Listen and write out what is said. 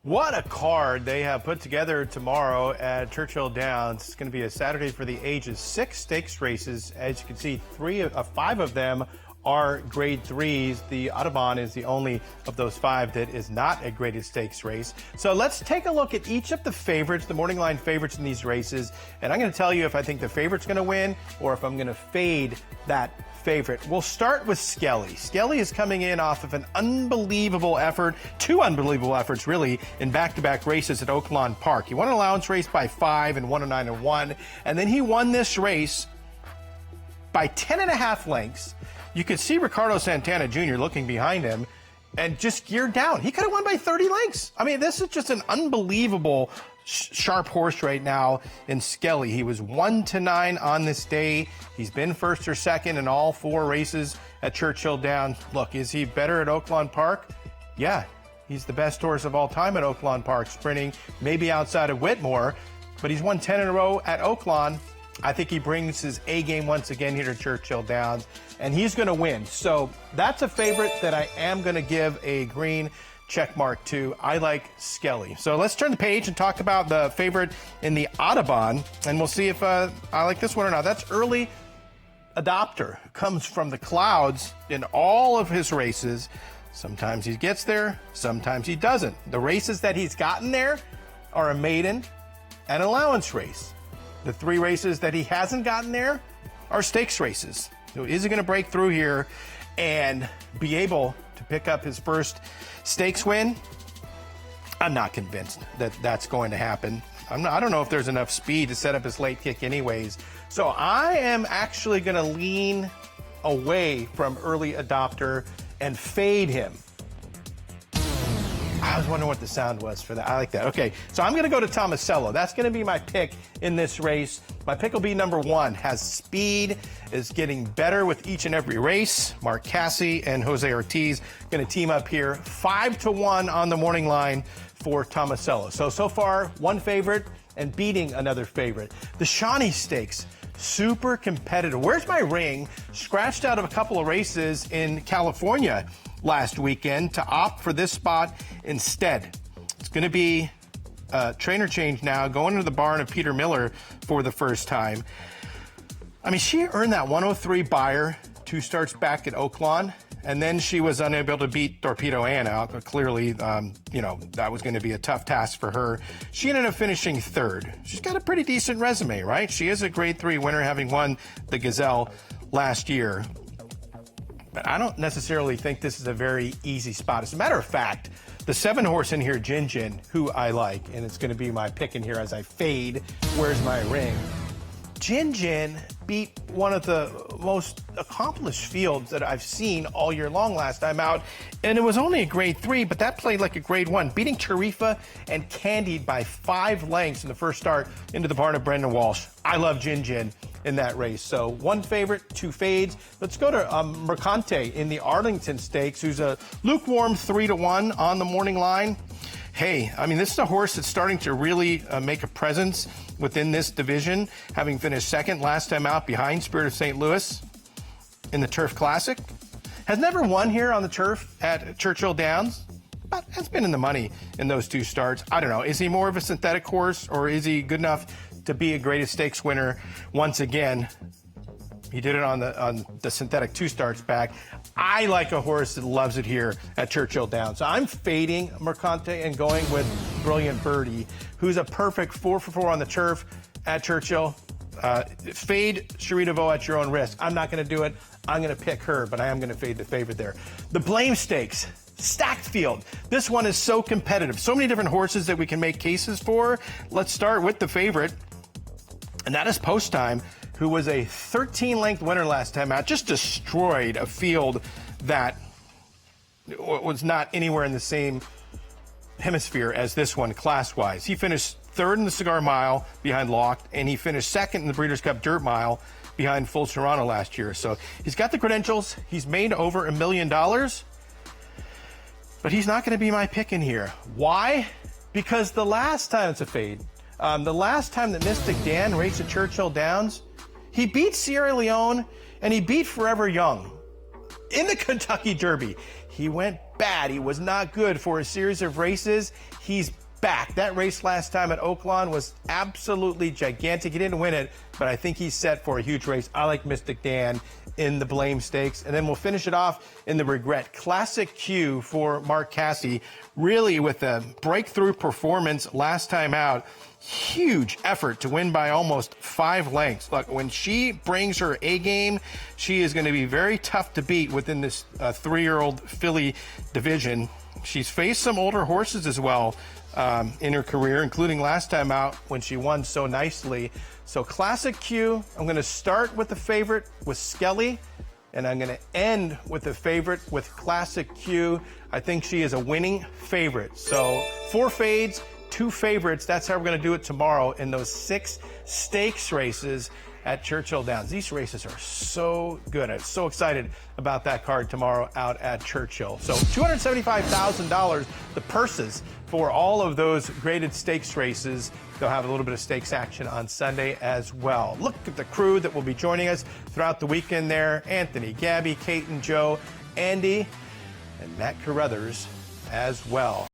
What a card they have put together tomorrow at Churchill Downs. It's going to be a Saturday for the ages. 6 stakes races. As you can see, 5 of them are grade 3s. The Audubon is the only of those 5 that is not a graded stakes race. So let's take a look at each of the favorites, the morning line favorites in these races. And I'm going to tell you if I think the favorite's going to win or if I'm going to fade that favorite. We'll start with Skelly. Skelly is coming in off of an unbelievable effort, 2 unbelievable efforts really, in back-to-back races at Oaklawn Park. He won an allowance race by 5 and won a 9-1, and then he won this race by 10.5 lengths. You could see Ricardo Santana Jr. looking behind him and just geared down. He could have won by 30 lengths. I mean, this is just an unbelievable sharp horse right now in Skelly. He was 1-9 on this day. He's been first or second in all 4 races at Churchill Downs. Look, is he better at Oaklawn Park? Yeah, he's the best horse of all time at Oaklawn Park, sprinting, maybe outside of Whitmore, but he's won 10 in a row at Oaklawn. I think he brings his A game once again here to Churchill Downs, and he's going to win. So that's a favorite that I am going to give a green check mark to. I like Skelly. So let's turn the page and talk about the favorite in the Audubon, and we'll see if I like this one or not. That's Early Adopter. Comes from the clouds in all of his races. Sometimes he gets there, sometimes he doesn't. The races that he's gotten there are a maiden and allowance race. The 3 races that he hasn't gotten there are stakes races. So is he going to break through here and be able to pick up his first stakes win? I'm not convinced that that's going to happen. I don't know if there's enough speed to set up his late kick anyways. So I am actually going to lean away from Early Adopter and fade him. I was wondering what the sound was for that. I like that. Okay, so I'm going to go to Tomasello. That's going to be my pick in this race. My pick will be number 1. Has speed, is getting better with each and every race. Mark Cassie and Jose Ortiz going to team up here. 5-1 on the morning line for Tomasello. So far, 1 favorite and beating another favorite. The Shawnee Stakes, super competitive. Where's my ring? Scratched out of a couple of races in California last weekend to opt for this spot instead. It's going to be a trainer change now, going into the barn of Peter Miller for the first time. I mean, she earned that 103 buyer 2 starts back at Oaklawn, and then she was unable to beat Torpedo Ann out. But clearly, that was going to be a tough task for her. She ended up finishing 3rd. She's got a pretty decent resume, right? She is a grade 3 winner, having won the Gazelle last year. But I don't necessarily think this is a very easy spot. As a matter of fact, the 7 horse in here, Jin, who I like, and it's going to be my pick in here as I fade. Where's my ring? Jin beat one of the most accomplished fields that I've seen all year long last time out, and it was only a grade 3, but that played like a grade 1, beating Tarifa and Candied by 5 lengths in the first start into the barn of Brendan Walsh. I love Jin in that race. So 1 favorite, 2 fades. Let's go to Mercante in the Arlington Stakes, who's a lukewarm 3-1 on the morning line. Hey, I mean, this is a horse that's starting to really make a presence within this division, having finished 2nd last time out behind Spirit of St. Louis in the Turf Classic. Has never won here on the turf at Churchill Downs, but has been in the money in those 2 starts. I don't know. Is he more of a synthetic horse, or is he good enough to be a graded stakes winner once again? He did it on the synthetic 2 starts back. I like a horse that loves it here at Churchill Downs. So I'm fading Mercante and going with Brilliant Birdie, who's a perfect 4-for-4 on the turf at Churchill. Fade Cherie DeVaux at your own risk. I'm not going to do it. I'm going to pick her, but I am going to fade the favorite there. The Blame Stakes, stacked field. This one is so competitive. So many different horses that we can make cases for. Let's start with the favorite, and that is Post Time, who was a 13-length winner last time out, just destroyed a field that was not anywhere in the same hemisphere as this one class-wise. He finished 3rd in the Cigar Mile behind Locked, and he finished 2nd in the Breeders' Cup Dirt Mile behind Full Serrano last year. So he's got the credentials. He's made over $1 million, but he's not going to be my pick in here. Why? Because the last time, it's a fade, the last time that Mystic Dan raced at Churchill Downs, he beat Sierra Leone and he beat Forever Young. in the Kentucky Derby. He went bad. He was not good for a series of races. He's back. That race last time at Oaklawn was absolutely gigantic. He didn't win it, but I think he's set for a huge race. I like Mystic Dan in the Blame Stakes. And then we'll finish it off in the Regret Classic Q for Mark Casse. Really with a breakthrough performance last time out. Huge effort to win by almost 5 lengths. Look, when she brings her A game, she is going to be very tough to beat within this 3-year-old filly division. She's faced some older horses as well in her career, including last time out when she won so nicely. So Classic Q, I'm going to start with the favorite with Skelly, and I'm going to end with the favorite with Classic Q. I think she is a winning favorite. So 4 fades, 2 favorites. That's how we're going to do it tomorrow in those 6 stakes races at Churchill Downs. These races are so good. I'm so excited about that card tomorrow out at Churchill. So $275,000, the purses for all of those graded stakes races. They'll have a little bit of stakes action on Sunday as well. Look at the crew that will be joining us throughout the weekend there. Anthony, Gabby, Kate and Joe, Andy, and Matt Carruthers as well.